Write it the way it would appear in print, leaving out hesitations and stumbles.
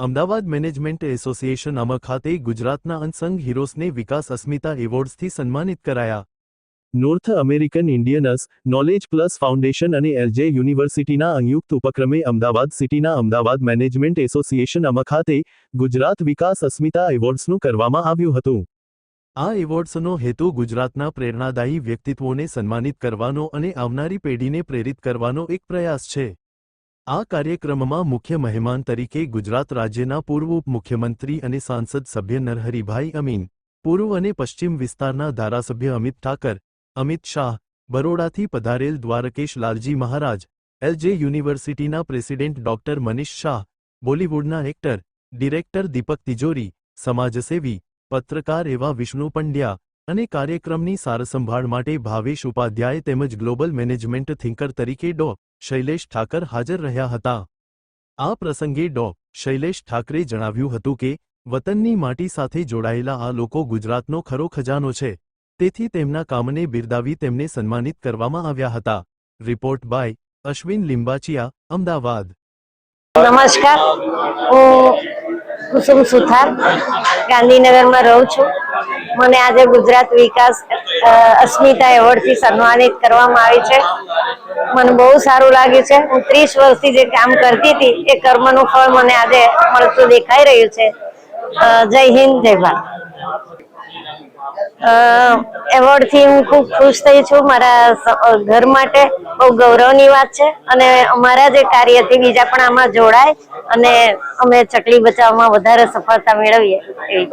Ahmedabad management association અમર ખાતે ગુજરાતના unsung હીરોઝને વિકાસ અસ્મિતા એવોર્ડ્સથી સન્માનિત કરાયા. North American Indians knowledge plus foundation અને એલજે યુનિવર્સિટીના સંયુક્ત ઉપક્રમે અમદાવાદ સિટીના અમદાવાદ મેનેજમેન્ટ એસોસિએશન અમર ખાતે ગુજરાત વિકાસ અસ્મિતા એવોર્ડ્સનું કરવામાં આવ્યું હતું. આ એવોર્ડ્સનો હેતુ ગુજરાતના પ્રેરણાદાયી વ્યક્તિત્વોને સન્માનિત કરવાનો અને આવનારી પેઢીને પ્રેરિત કરવાનો એક પ્રયાસ છે. આ કાર્યક્રમમાં મુખ્ય મહેમાન તરીકે ગુજરાત રાજ્યના પૂર્વ ઉપમુખ્યમંત્રી અને સાંસદ સભ્ય નરહરિભાઈ અમીન, પૂર્વ અને પશ્ચિમ વિસ્તારના ધારાસભ્ય અમિત ઠાકર, અમિત શાહ, બરોડાથી પધારેલ દ્વારકેશ લાલજી મહારાજ, એલજે યુનિવર્સિટીના પ્રેસિડેન્ટ ડોક્ટર મનીષ શાહ, બોલિવૂડના એક્ટર, ડિરેક્ટર દીપક તિજોરી, સમાજસેવી, પત્રકાર એવા વિષ્ણુ પંડ્યા અને કાર્યક્રમની સારસંભાળ માટે ભાવેશ ઉપાધ્યાય તેમજ ગ્લોબલ મેનેજમેન્ટ થિંકર તરીકે ડો. શૈલેષ ઠાકર હાજર રહ્યા હતા. આ પ્રસંગે ડો. શૈલેષ ઠાકરે જણાવ્યું હતું કે વતનની માટી સાથે જોડાયેલા આ લોકો ગુજરાતનો ખરો ખજાનો છે. તેથી તેમના કામને બિરદાવી તેમને સન્માનિત કરવામાં આવ્યા હતા. Report by Ashwin Limbachiya, Ahmedabad. નમસ્કાર, હું કુસુમ સુથાર ગાંધીનગરમાં રહું છું. મને આજે ગુજરાત વિકાસ અસ્મિતા એવોર્ડથી સન્માનિત કરવામાં આવી છે. મને બહુ સારું લાગ્યું છે. હું 30 વર્ષથી જે કામ કરતી હતી એ કર્મનું ફળ મને આજે મળતું દેખાઈ રહ્યું છે. જય હિન્દ, જય ભારત. એવોર્ડથી હું ખૂબ ખુશ થઈ છું. મારા ઘર માટે બહુ ગૌરવની વાત છે અને અમારા જે કાર્યથી બીજા પણ આમાં જોડાય અને અમે ચકલી બચાવમાં વધારે સફળતા મેળવીએ એવી